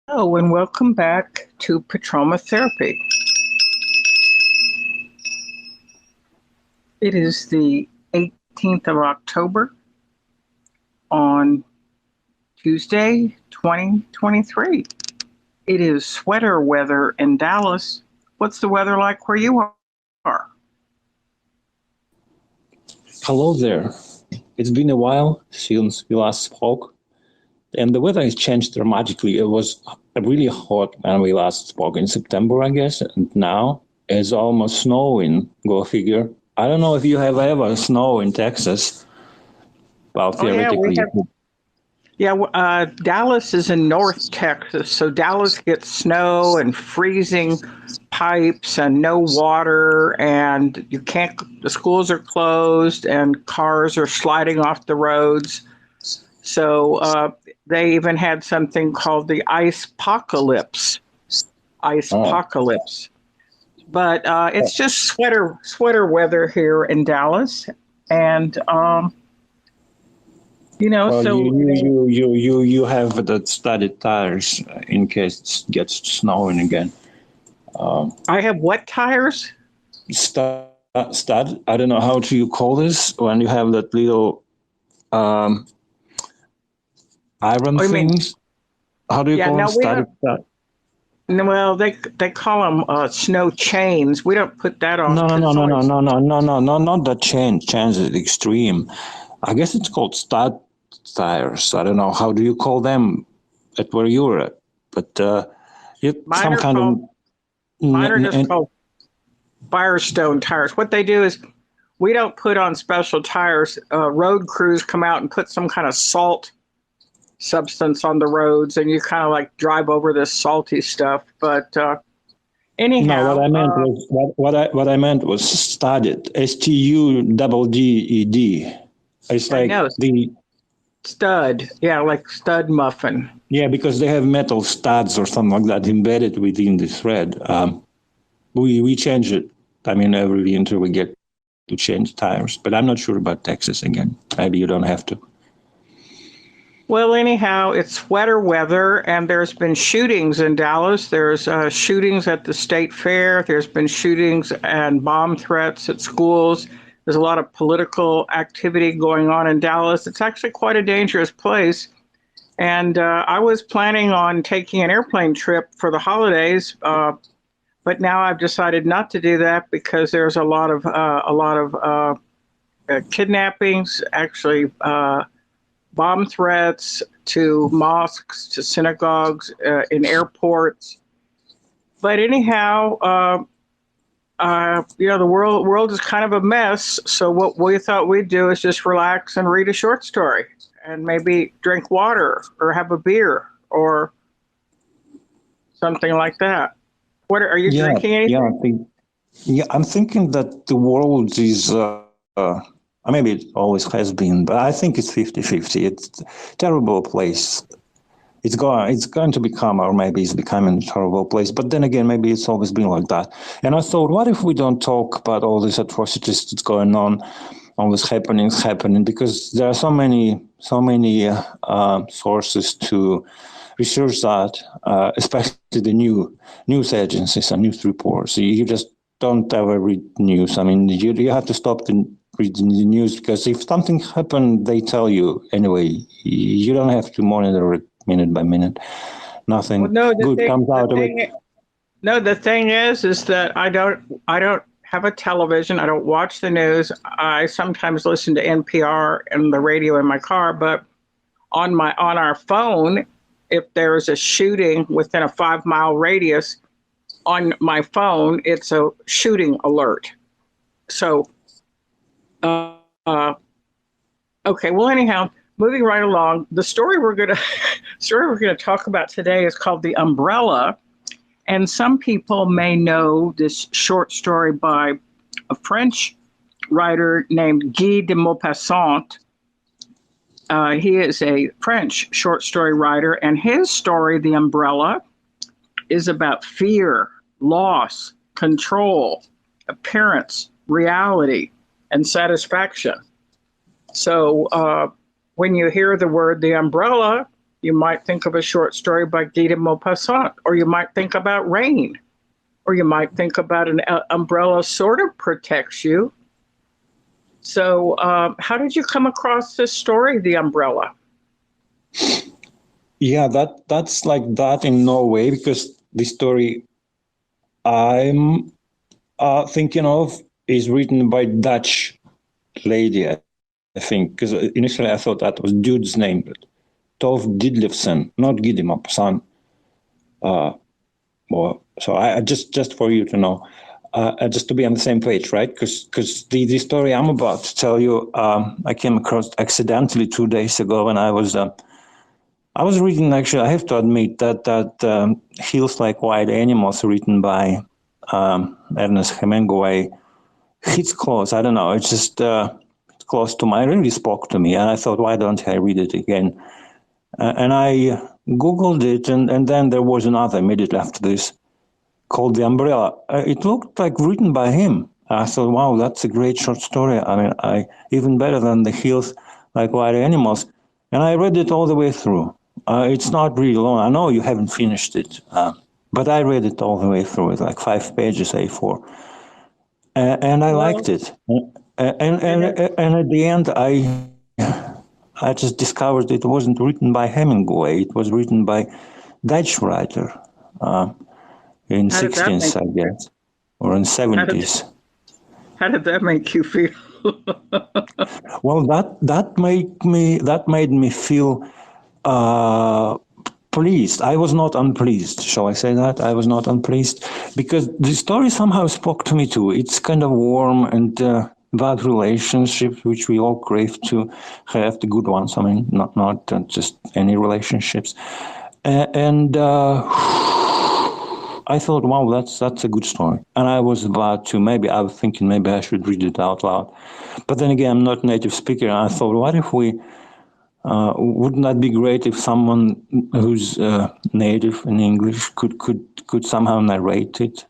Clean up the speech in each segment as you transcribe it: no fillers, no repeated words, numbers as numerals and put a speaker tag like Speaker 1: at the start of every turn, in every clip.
Speaker 1: Hello, and welcome back to Petroma Therapy. It is the 18th of October on Tuesday, 2023. It is sweater weather in Dallas. What's the weather like where you are?
Speaker 2: Hello there. It's been a while since we last spoke, and the weather has changed dramatically. It was really hot when we last spoke in September, I guess, and now it's almost snowing. Go figure. I don't know if you have ever snow in Texas. Well,
Speaker 1: Oh, yeah, we
Speaker 2: theoretically,
Speaker 1: have. Yeah, Dallas is in North Texas, so Dallas gets snow and freezing pipes and no water, and you can't. The schools are closed, and cars are sliding off the roads. So they even had something called the ice apocalypse. Ice
Speaker 2: oh,
Speaker 1: apocalypse. But it's just sweater weather here in Dallas, and
Speaker 2: well,
Speaker 1: so
Speaker 2: you have the studded tires in case it gets snowing again.
Speaker 1: I have wet tires.
Speaker 2: Stud. I don't know how do you call this when you have that little um, iron
Speaker 1: Oh, you mean?
Speaker 2: things. How do you
Speaker 1: Yeah,
Speaker 2: call them?
Speaker 1: no, we don't.
Speaker 2: Studded tires.
Speaker 1: No, well, they call them snow chains. We don't put that on
Speaker 2: No, no,
Speaker 1: because
Speaker 2: no,
Speaker 1: it's
Speaker 2: no,
Speaker 1: only.
Speaker 2: no, no, no, no, no, no, not the chain. Chain is extreme. I guess it's called stud tires. I don't know. How do you call them at where you're at? But
Speaker 1: Mine
Speaker 2: some
Speaker 1: are
Speaker 2: kind of.
Speaker 1: called. Mine are just called Firestone tires. What they do is we don't put on special tires. Road crews come out and put some kind of salt substance on the roads, and you kind of like drive over this salty stuff. But
Speaker 2: No, what
Speaker 1: anyhow,
Speaker 2: I meant was what I meant was studded. STUDDED. It's
Speaker 1: I
Speaker 2: like
Speaker 1: know
Speaker 2: the
Speaker 1: stud. Yeah, like stud muffin.
Speaker 2: yeah, because they have metal studs or something like that embedded within the thread. We change it. I mean, every winter we get to change tires, but I'm not sure about Texas again. Maybe you don't have to.
Speaker 1: Well, anyhow, it's wetter weather, and there's been shootings in Dallas. There's shootings at the state fair. There's been shootings and bomb threats at schools. There's a lot of political activity going on in Dallas. It's actually quite a dangerous place. And I was planning on taking an airplane trip for the holidays, but now I've decided not to do that because there's a lot of kidnappings, actually. Bomb threats to mosques, to synagogues, in airports. But anyhow, the world is kind of a mess. So what we thought we'd do is just relax and read a short story, and maybe drink water or have a beer or something like that. What are you
Speaker 2: Yeah,
Speaker 1: drinking?
Speaker 2: yeah,
Speaker 1: Anything?
Speaker 2: I'm thinking that the world is, maybe it always has been, but I think it's 50-50. It's a terrible place. It's going to become, or maybe it's becoming a terrible place. But then again, maybe it's always been like that. And I thought, what if we don't talk about all these atrocities that's going on, all these happenings happening, because there are so many sources to research that, especially the new news agencies and news reports. You just don't ever read news. I mean, you have to stop reading the news because if something happened, they tell you anyway. You don't have to monitor it minute by minute.
Speaker 1: Well,
Speaker 2: Nothing
Speaker 1: no,
Speaker 2: good comes
Speaker 1: the
Speaker 2: out of it.
Speaker 1: thing no, the thing is that I don't have a television. I don't watch the news. I sometimes listen to NPR and the radio in my car, but on our phone, if there's a shooting within a 5 mile radius on my phone, it's a shooting alert. So, uh, uh, okay. Well, anyhow, moving right along, the story we're gonna story we're gonna talk about today is called "The Umbrella," and some people may know this short story by a French writer named Guy de Maupassant. He is a French short story writer, and his story, The Umbrella, is about fear, loss, control, appearance, reality, and satisfaction. So when you hear the word the umbrella, You might think of a short story by Guy de Maupassant, or you might think about rain, or you might think about an umbrella sort of protects you. So how did you come across this story, The Umbrella?
Speaker 2: Yeah, that's like that in Norway, because the story I'm thinking of is written by Dutch lady, I think, because initially I thought that was dude's name, but Tove Ditlevsen, not Guy de Maupassant. So I just for you to know, just to be on the same page, right? Because the story I'm about to tell you, I came across accidentally 2 days ago when I was reading. Actually, I have to admit that Hills Like Wild Animals, written by Ernest Hemingway, hits close. I don't know. It's just close to my. It really spoke to me, and I thought, why don't I read it again? And I Googled it, and then there was another immediately after this called The Umbrella. It looked like written by him. I thought, wow, that's a great short story. I mean, even better than The Hills Like Wild Animals. And I read it all the way through. It's not really long. I know you haven't finished it, but I read it all the way through. It's like 5 pages A4, and I liked it. And at the end, I just discovered it wasn't written by Hemingway. It was written by Dutch writer in 60s, I guess, or in 70s.
Speaker 1: How did that make you feel?
Speaker 2: Well, that made me feel pleased. I was not unpleased. Shall I say that? I was not unpleased because the story somehow spoke to me too. It's kind of warm and about relationships, which we all crave to have, the good ones. I mean, not just any relationships. And I thought, wow, that's a good story. And I was thinking maybe I should read it out loud. But then again, I'm not a native speaker. And I thought, what if wouldn't that be great if someone who's native in English could somehow narrate it?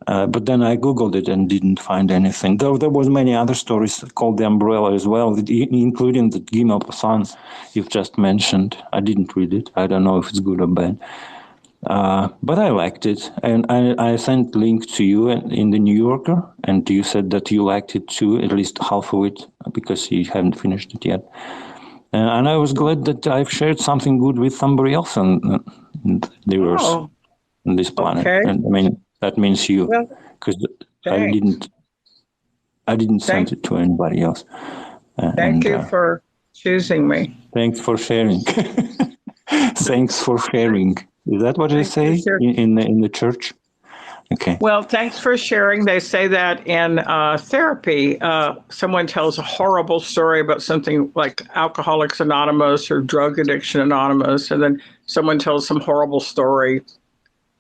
Speaker 2: But then I Googled it and didn't find anything. Though there was many other stories called The Umbrella as well, including the Guy de Maupassant you've just mentioned. I didn't read it. I don't know if it's good or bad. But I liked it. And I sent a link to you in the New Yorker, and you said that you liked it too, at least half of it, because you haven't finished it yet. And I was glad that I've shared something good with somebody else on the Earth, on this planet.
Speaker 1: Okay.
Speaker 2: And I mean, that means you, because I didn't send it to anybody else.
Speaker 1: Thank you for choosing me.
Speaker 2: Thanks for sharing. Thanks for sharing. Is that what they say in the church? Okay.
Speaker 1: Well, thanks for sharing. They say that in therapy, someone tells a horrible story about something like Alcoholics Anonymous or Drug Addiction Anonymous, and then someone tells some horrible story,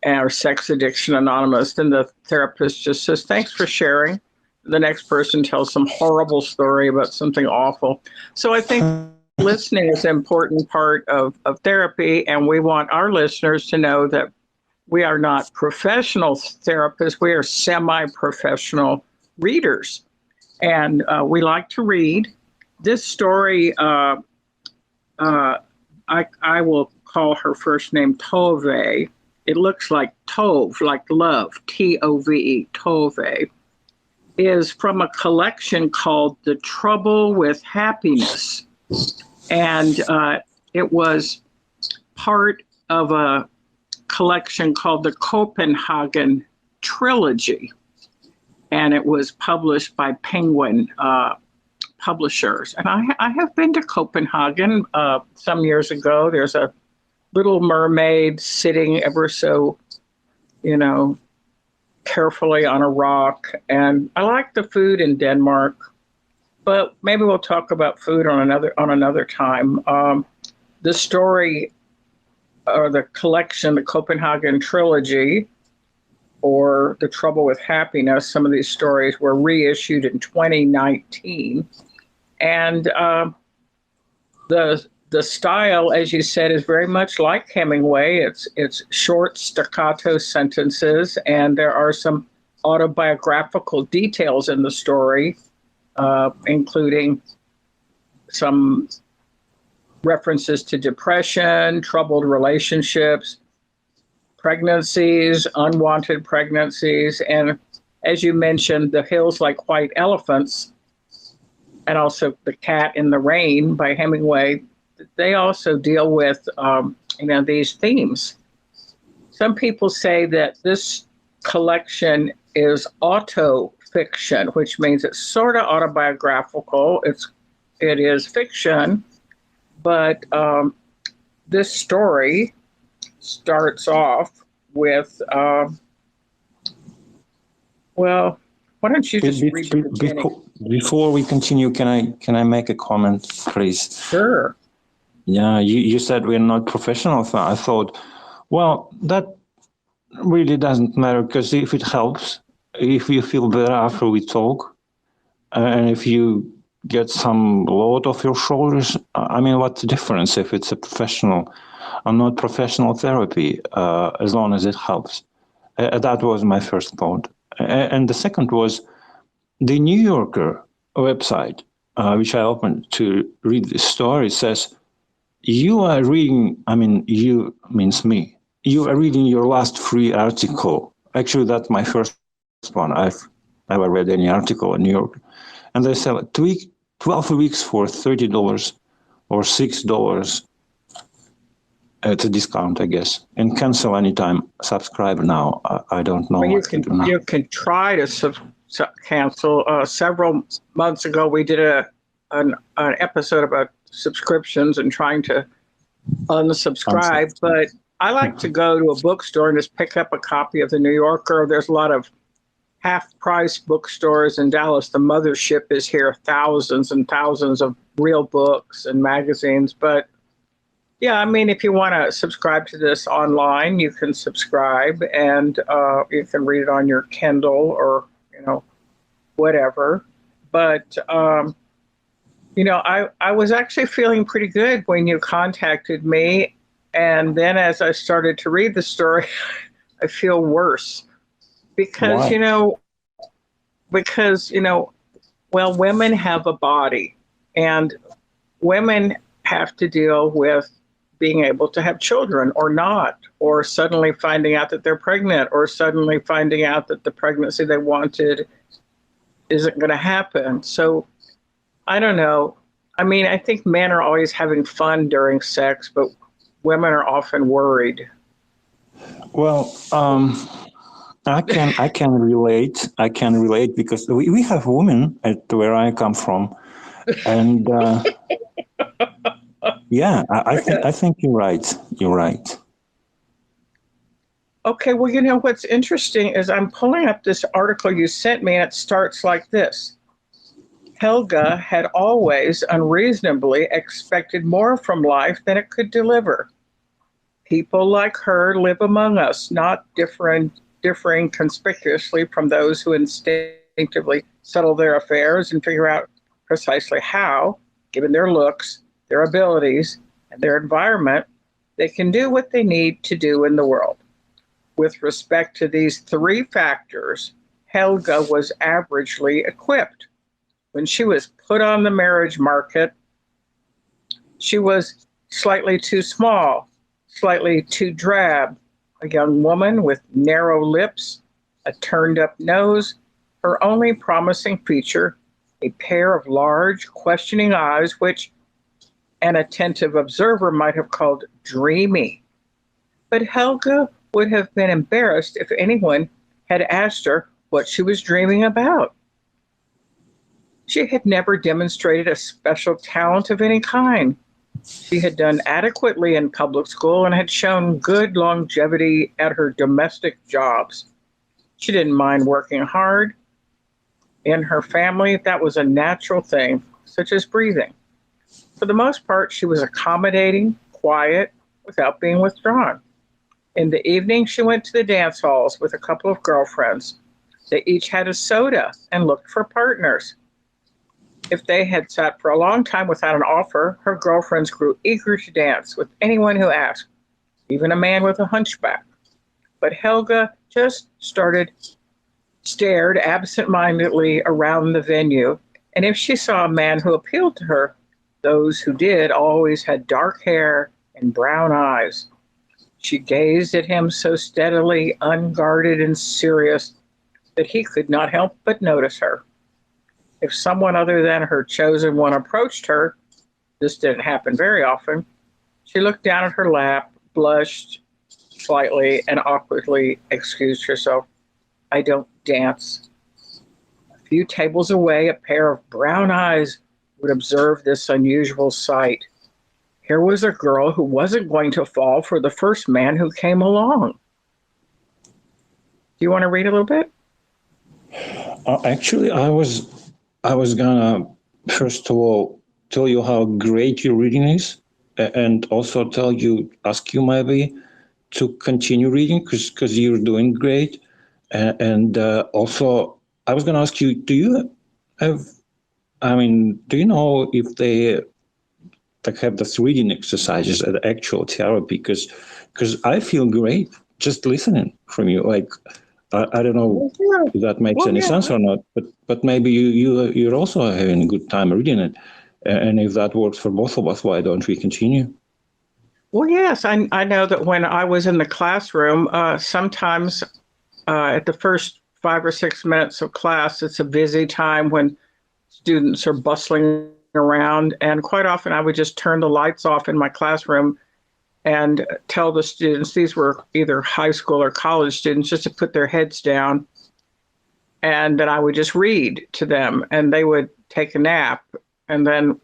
Speaker 1: or Sex Addiction Anonymous, then the therapist just says, thanks for sharing. The next person tells some horrible story about something awful. So I think listening is an important part of therapy, and we want our listeners to know that we are not professional therapists. We are semi-professional readers, and we like to read. This story, I will call her first name Tove. It looks like Tove, like love, Tove, Tove, is from a collection called The Trouble with Happiness. And it was part of a collection called the Copenhagen Trilogy. And it was published by Penguin Publishers. And I have been to Copenhagen some years ago. There's a little mermaid sitting ever so, carefully on a rock. And I like the food in Denmark, but maybe we'll talk about food on another time. The story, or the collection, the Copenhagen Trilogy, or The Trouble with Happiness, some of these stories were reissued in 2019. And the style, as you said, is very much like Hemingway. It's short staccato sentences, and there are some autobiographical details in the story, including some references to depression, troubled relationships, pregnancies, unwanted pregnancies, and as you mentioned, The Hills Like White Elephants, and also The Cat in the Rain by Hemingway. They also deal with these themes. Some people say that this collection is auto-fiction, which means it's sort of autobiographical. It is fiction, but this story starts off with, well, why don't you just read the beginning?
Speaker 2: Before we continue, can I make a comment, please?
Speaker 1: Sure.
Speaker 2: Yeah, you said we're not professional. I thought, well, that really doesn't matter, because if it helps, if you feel better after we talk, and if you get some load off your shoulders, I mean, what's the difference if it's a professional or not professional therapy, as long as it helps? That was my first thought. And the second was the New Yorker website, which I opened to read this story, says, you are reading, I mean, you means me, you are reading your last free article. Actually, that's my first one. I've never read any article in New York. And they sell 12 weeks for $30 or $6. It's a discount, I guess. And cancel anytime. Subscribe now. I don't know.
Speaker 1: Well, you can try to cancel. Several months ago, we did an episode about subscriptions and trying to unsubscribe. But I like to go to a bookstore and just pick up a copy of the New Yorker. There's a lot of half-price bookstores in Dallas. The mothership is here, thousands and thousands of real books and magazines. But yeah, I mean, if you want to subscribe to this online, you can subscribe, and you can read it on your Kindle or, whatever. But, I was actually feeling pretty good when you contacted me. And then as I started to read the story, I feel worse because,
Speaker 2: Why?
Speaker 1: well, women have a body, and women have to deal with being able to have children or not, or suddenly finding out that they're pregnant, or suddenly finding out that the pregnancy they wanted isn't going to happen. So I don't know. I mean, I think men are always having fun during sex, but women are often worried.
Speaker 2: Well, I can relate. I can relate because we have women at where I come from, and yeah, I think you're right. You're right.
Speaker 1: Okay, well, what's interesting is I'm pulling up this article you sent me, and it starts like this. Helga had always unreasonably expected more from life than it could deliver. People like her live among us, not differing conspicuously from those who instinctively settle their affairs and figure out precisely how, given their looks, their abilities, and their environment, they can do what they need to do in the world. With respect to these three factors, Helga was averagely equipped. When she was put on the marriage market, she was slightly too small, slightly too drab, a young woman with narrow lips, a turned-up nose, her only promising feature, a pair of large, questioning eyes, which an attentive observer might have called dreamy. But Helga would have been embarrassed if anyone had asked her what she was dreaming about. She had never demonstrated a special talent of any kind. She had done adequately in public school and had shown good longevity at her domestic jobs. She didn't mind working hard. In her family, that was a natural thing, such as breathing. For the most part, she was accommodating, quiet, without being withdrawn. In the evening, she went to the dance halls with a couple of girlfriends. They each had a soda and looked for partners. If they had sat for a long time without an offer, her girlfriends grew eager to dance with anyone who asked, even a man with a hunchback. But Helga just stared absent-mindedly around the venue, and if she saw a man who appealed to her, Those who did always had dark hair and brown eyes. She gazed at him so steadily, unguarded and serious, that he could not help but notice her. If someone other than her chosen one approached her, this didn't happen very often, she looked down at her lap, blushed slightly, and awkwardly excused herself. I don't dance. A few tables away, a pair of brown eyes would observe this unusual sight. Here was a girl who wasn't going to fall for the first man who came along. Do you want to read a little bit?
Speaker 2: Actually, I was gonna first of all tell you how great your reading is, and also ask you maybe to continue reading because you're doing great. And also, I was gonna ask you, do you have? I mean, do you know if they like have the reading exercises at actual therapy? Because I feel great just listening from you. Like I don't know if that makes any sense or not, but maybe you're also having a good time reading it, and if that works for both of us, why don't we continue?
Speaker 1: Well, yes, I know that when I was in the classroom, sometimes at the first 5 or 6 minutes of class, it's a busy time when students are bustling around. And quite often I would just turn the lights off in my classroom and tell the students, these were either high school or college students, just to put their heads down. And then I would just read to them and they would take a nap. And then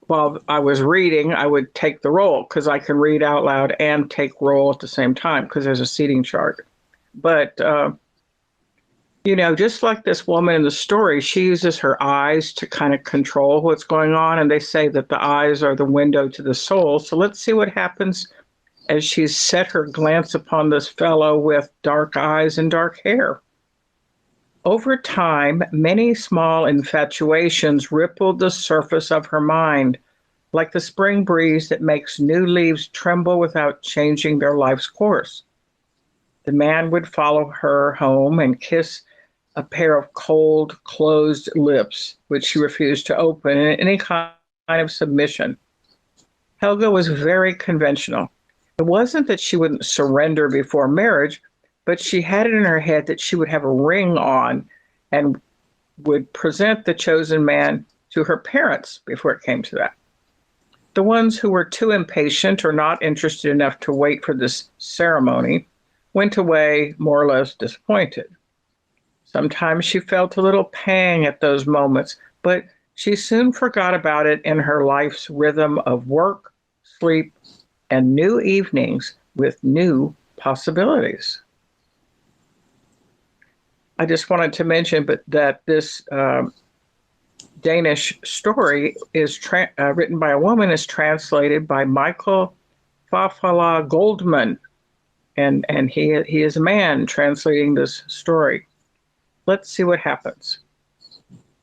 Speaker 1: while I was reading, I would take the roll because I can read out loud and take roll at the same time because there's a seating chart. But just like this woman in the story, she uses her eyes to kind of control what's going on. And they say that the eyes are the window to the soul. So let's see what happens as she's set her glance upon this fellow with dark eyes and dark hair. Over time, many small infatuations rippled the surface of her mind, like the spring breeze that makes new leaves tremble without changing their life's course. The man would follow her home and kiss a pair of cold, closed lips, which she refused to open in any kind of submission. Helga was very conventional. It wasn't that she wouldn't surrender before marriage, but she had it in her head that she would have a ring on and would present the chosen man to her parents before it came to that. The ones who were too impatient or not interested enough to wait for this ceremony went away more or less disappointed. Sometimes she felt a little pang at those moments, but she soon forgot about it in her life's rhythm of work, sleep, and new evenings with new possibilities. I just wanted to mention that this Danish story is written by a woman, is translated by Michael Fafala Goldman, and he is a man translating this story. Let's see what happens.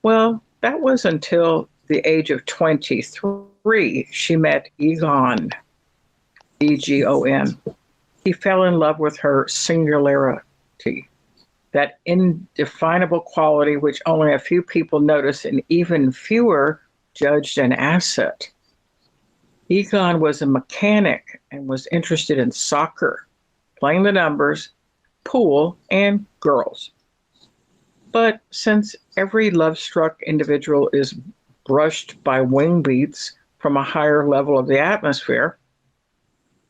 Speaker 1: Well, that was until the age of 23 she met Egon, E-G-O-N. He fell in love with her singularity, that indefinable quality which only a few people notice and even fewer judged an asset. Egon was a mechanic and was interested in soccer, playing the numbers, pool, and girls. But since every love-struck individual is brushed by wing beats from a higher level of the atmosphere,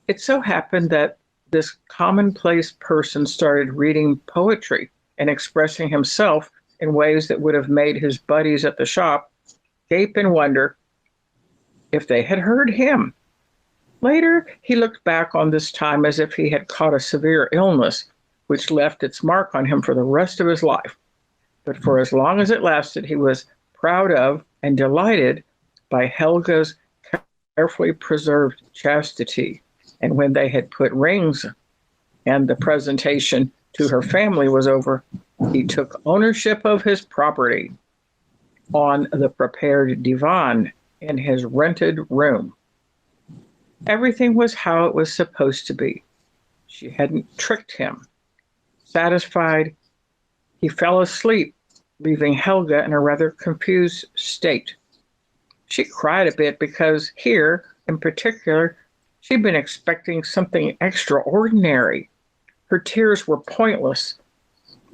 Speaker 1: it so happened that this commonplace person started reading poetry and expressing himself in ways that would have made his buddies at the shop gape in wonder if they had heard him. Later, he looked back on this time as if he had caught a severe illness, which left its mark on him for the rest of his life. But for as long as it lasted, he was proud of and delighted by Helga's carefully preserved chastity. And when they had put rings and the presentation to her family was over, he took ownership of his property on the prepared divan in his rented room. Everything was how it was supposed to be. She hadn't tricked him. Satisfied, he fell asleep, leaving Helga in a rather confused state. She cried a bit because here, in particular, she'd been expecting something extraordinary. Her tears were pointless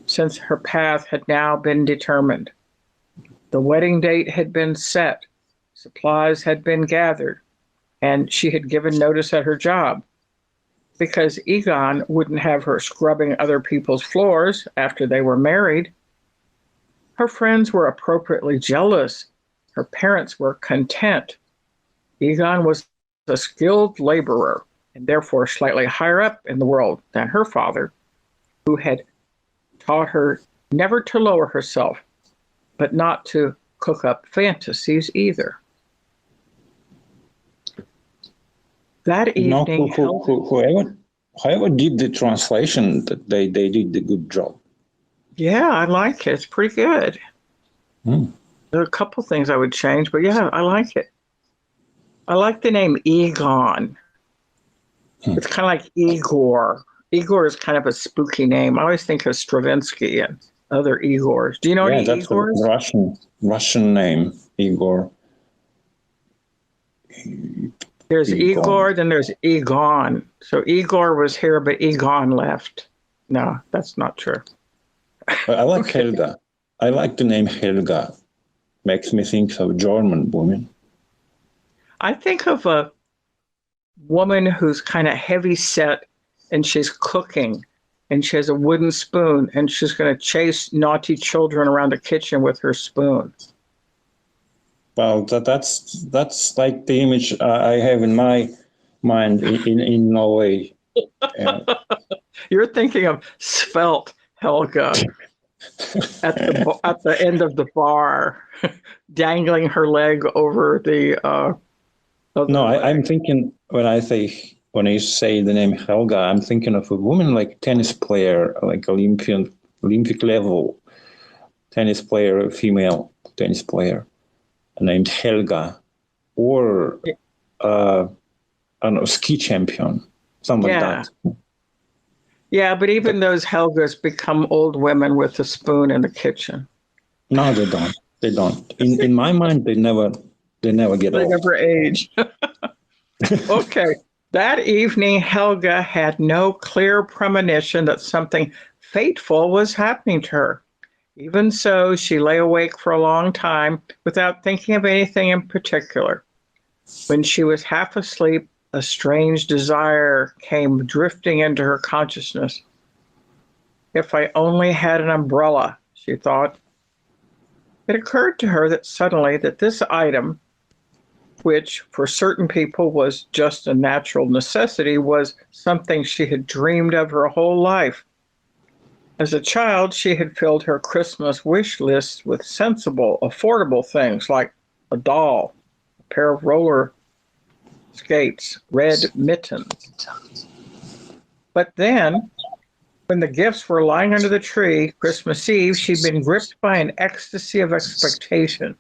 Speaker 1: since her path had now been determined. The wedding date had been set, supplies had been gathered, and she had given notice at her job. Because Egon wouldn't have her scrubbing other people's floors after they were married. Her friends were appropriately jealous. Her parents were content. Egon was a skilled laborer and therefore slightly higher up in the world than her father, who had taught her never to lower herself, but not to cook up fantasies either. That evening,
Speaker 2: whoever did the translation, that they did the good job.
Speaker 1: Yeah, I like it. It's pretty good. There are a couple things I would change, but yeah, I like it. I like the name Egon. It's kind of like Igor. Igor is kind of a spooky name. I always think of Stravinsky and other Igors. Do you know any
Speaker 2: that's
Speaker 1: Igors?
Speaker 2: A Russian name, Igor.
Speaker 1: There's Igor, then there's Egon. So Igor was here, but Egon left. No, that's not true.
Speaker 2: I like Helga. I like the name Helga. Makes me think of German woman.
Speaker 1: I think of a woman who's kind of heavy set and she's cooking and she has a wooden spoon and she's going to chase naughty children around the kitchen with her spoon.
Speaker 2: Well, that's like the image I have in my mind in Norway.
Speaker 1: You're thinking of svelte Helga at the end of the bar, dangling her leg over the.
Speaker 2: No, I'm thinking when you say the name Helga, I'm thinking of a woman like tennis player, like Olympic level tennis player, a female tennis player named Helga, or I don't know, ski champion, something like that.
Speaker 1: Yeah, but even those Helgas become old women with a spoon in the kitchen.
Speaker 2: No, they don't. They don't. In my mind, they never get old.
Speaker 1: They never age. Okay. That evening, Helga had no clear premonition that something fateful was happening to her. Even so, she lay awake for a long time without thinking of anything in particular. When she was half asleep, a strange desire came drifting into her consciousness. If I only had an umbrella, she thought. It occurred to her that suddenly that this item, which for certain people was just a natural necessity, was something she had dreamed of her whole life. As a child, she had filled her Christmas wish list with sensible, affordable things like a doll, a pair of roller skates, red mittens. But then, when the gifts were lying under the tree, Christmas Eve, she'd been gripped by an ecstasy of expectation.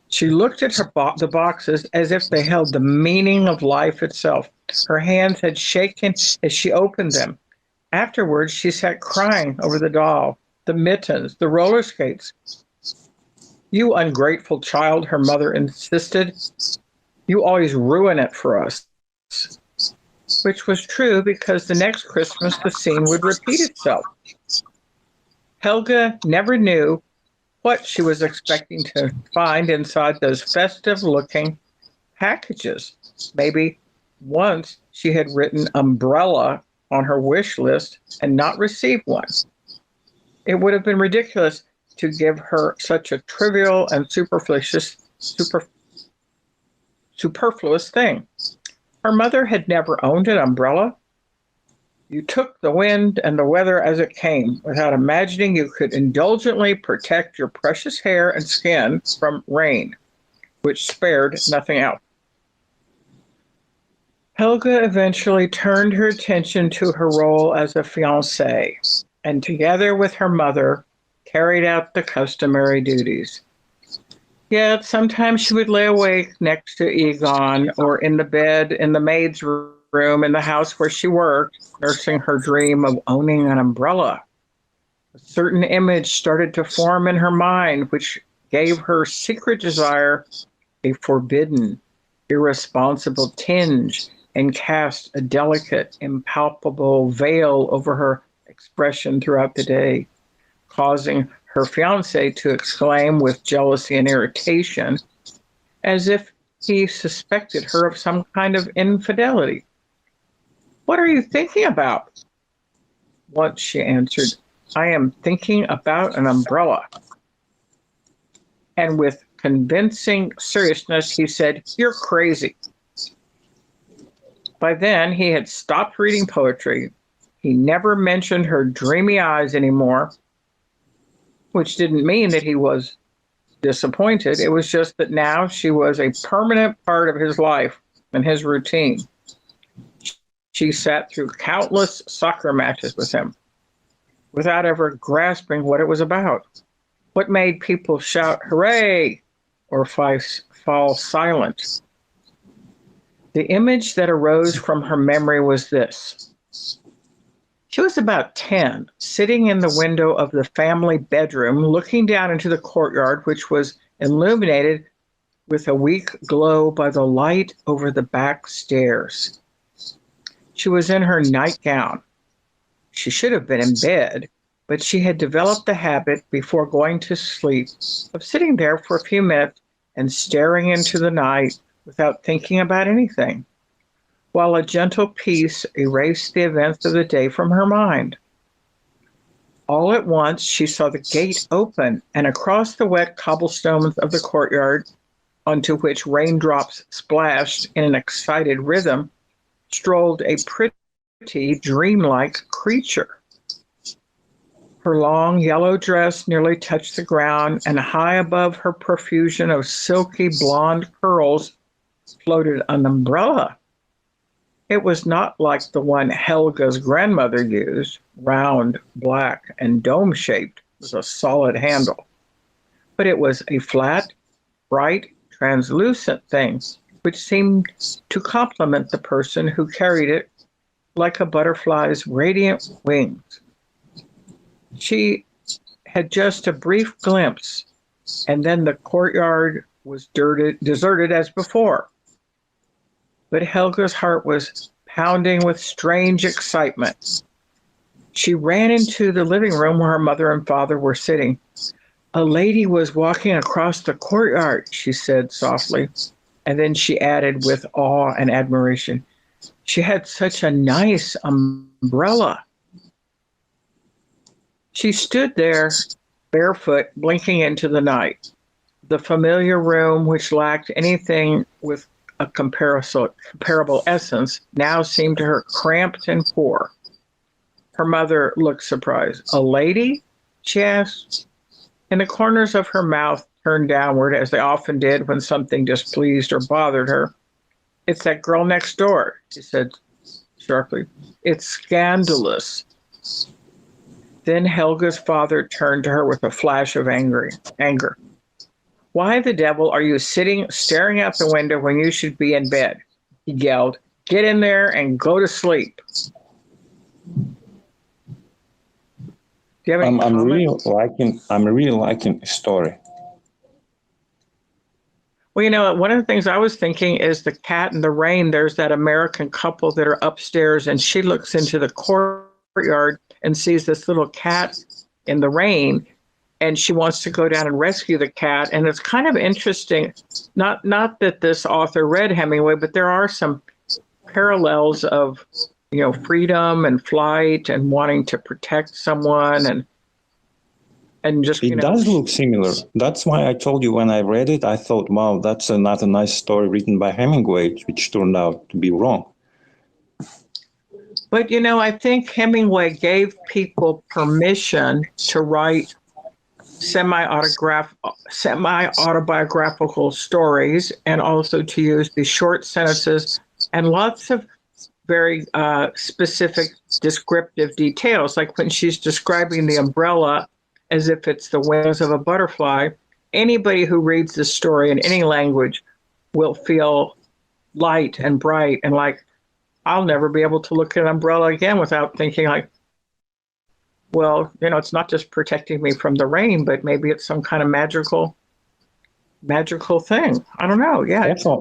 Speaker 1: She looked at the boxes as if they held the meaning of life itself. Her hands had shaken as she opened them. Afterwards, she sat crying over the doll, the mittens, the roller skates. You ungrateful child, her mother insisted. You always ruin it for us. Which was true because the next Christmas, the scene would repeat itself. Helga never knew what she was expecting to find inside those festive-looking packages. Maybe once she had written umbrella on her wish list and not received one. It would have been ridiculous to give her such a trivial and superfluous thing. Her mother had never owned an umbrella. You took the wind and the weather as it came, without imagining you could indulgently protect your precious hair and skin from rain, which spared nothing else. Helga eventually turned her attention to her role as a fiancée, and together with her mother, carried out the customary duties. Yet sometimes she would lay awake next to Egon or in the bed in the maid's room in the house where she worked, nursing her dream of owning an umbrella. A certain image started to form in her mind, which gave her secret desire a forbidden, irresponsible tinge and cast a delicate, impalpable veil over her expression throughout the day, causing her fiancé to exclaim with jealousy and irritation, as if he suspected her of some kind of infidelity. "What are you thinking about?" Once she answered, "I am thinking about an umbrella." And with convincing seriousness, he said, "You're crazy." By then, he had stopped reading poetry. He never mentioned her dreamy eyes anymore, which didn't mean that he was disappointed. It was just that now she was a permanent part of his life and his routine. She sat through countless soccer matches with him without ever grasping what it was about. What made people shout, "Hooray!" or fall silent? The image that arose from her memory was this. She was about 10, sitting in the window of the family bedroom, looking down into the courtyard, which was illuminated with a weak glow by the light over the back stairs. She was in her nightgown. She should have been in bed, but she had developed the habit before going to sleep of sitting there for a few minutes and staring into the night without thinking about anything, while a gentle peace erased the events of the day from her mind. All at once, she saw the gate open, and across the wet cobblestones of the courtyard, onto which raindrops splashed in an excited rhythm, strolled a pretty, dreamlike creature. Her long yellow dress nearly touched the ground, and high above her profusion of silky blonde curls floated an umbrella. It was not like the one Helga's grandmother used, round, black, and dome-shaped with a solid handle, but it was a flat, bright, translucent thing, which seemed to complement the person who carried it like a butterfly's radiant wings. She had just a brief glimpse, and then the courtyard was deserted as before. But Helga's heart was pounding with strange excitement. She ran into the living room where her mother and father were sitting. "A lady was walking across the courtyard," she said softly, and then she added with awe and admiration, "She had such a nice umbrella." She stood there, barefoot, blinking into the night. The familiar room, which lacked anything with a comparable essence, now seemed to her cramped and poor. Her mother looked surprised. "A lady?" she asked, and the corners of her mouth turned downward, as they often did when something displeased or bothered her. "It's that girl next door," she said sharply. "It's scandalous." Then Helga's father turned to her with a flash of anger. "Why the devil are you staring out the window when you should be in bed?" he yelled. "Get in there and go to sleep." Do you have any
Speaker 2: I'm really
Speaker 1: comments?
Speaker 2: liking the story.
Speaker 1: Well, one of the things I was thinking is The Cat in the Rain. There's that American couple that are upstairs, and she looks into the courtyard and sees this little cat in the rain, and she wants to go down and rescue the cat. And it's kind of interesting, not that this author read Hemingway, but there are some parallels of, freedom and flight and wanting to protect someone and just,
Speaker 2: It does look similar. That's why I told you when I read it, I thought, wow, that's not a nice story written by Hemingway, which turned out to be wrong.
Speaker 1: But, I think Hemingway gave people permission to write semi-autobiographical stories, and also to use these short sentences and lots of very specific descriptive details, like when she's describing the umbrella as if it's the wings of a butterfly. Anybody who reads this story in any language will feel light and bright and like, I'll never be able to look at an umbrella again without thinking like, well, it's not just protecting me from the rain, but maybe it's some kind of magical magical thing. I don't know. Yeah.
Speaker 2: Also,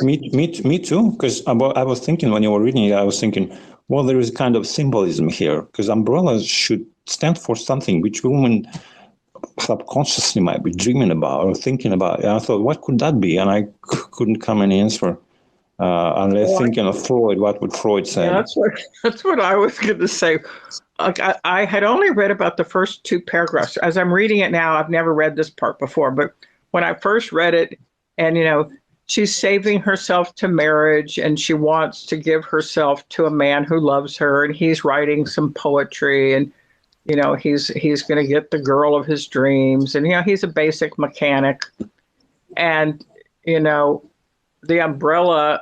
Speaker 2: me too. Because I was thinking when you were reading it, I was thinking, well, there is kind of symbolism here because umbrellas should stand for something which women subconsciously might be dreaming about or thinking about. And I thought, what could that be? And I couldn't come any answer. Unless thinking of Freud, what would Freud say?
Speaker 1: Yeah, that's what I was going to say. Like I had only read about the first two paragraphs. As I'm reading it now, I've never read this part before, but when I first read it, and she's saving herself to marriage, and she wants to give herself to a man who loves her, and he's writing some poetry, and he's going to get the girl of his dreams, and he's a basic mechanic, and the umbrella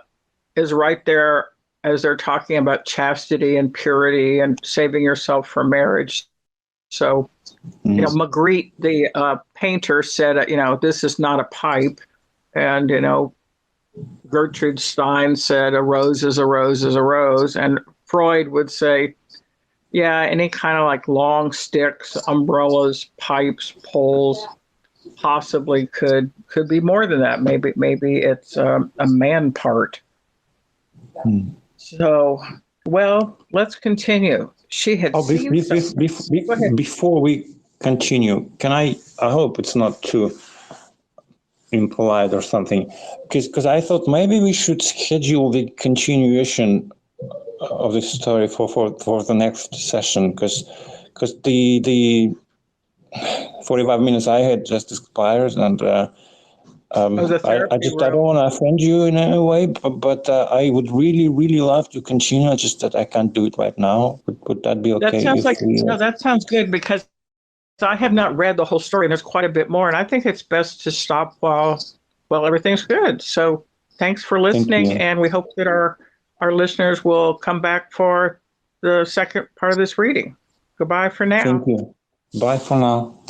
Speaker 1: is right there as they're talking about chastity and purity and saving yourself for marriage. So, Magritte, the painter, said, this is not a pipe. And, Gertrude Stein said, a rose is a rose is a rose. And Freud would say, yeah, any kind of like long sticks, umbrellas, pipes, poles, possibly could be more than that. Maybe it's a man part. So, well, let's continue. She had
Speaker 2: before we continue, can I hope it's not too implied or something, because I thought maybe we should schedule the continuation of the story for the next session, because the 45 minutes I had just expired, and I don't want to offend you in any way, but I would really, really love to continue. Just that I can't do it right now. Would that be okay?
Speaker 1: That sounds good, because I have not read the whole story, and there's quite a bit more. And I think it's best to stop while everything's good. So thanks for listening, and we hope that our listeners will come back for the second part of this reading. Goodbye for now.
Speaker 2: Thank you. Bye for now.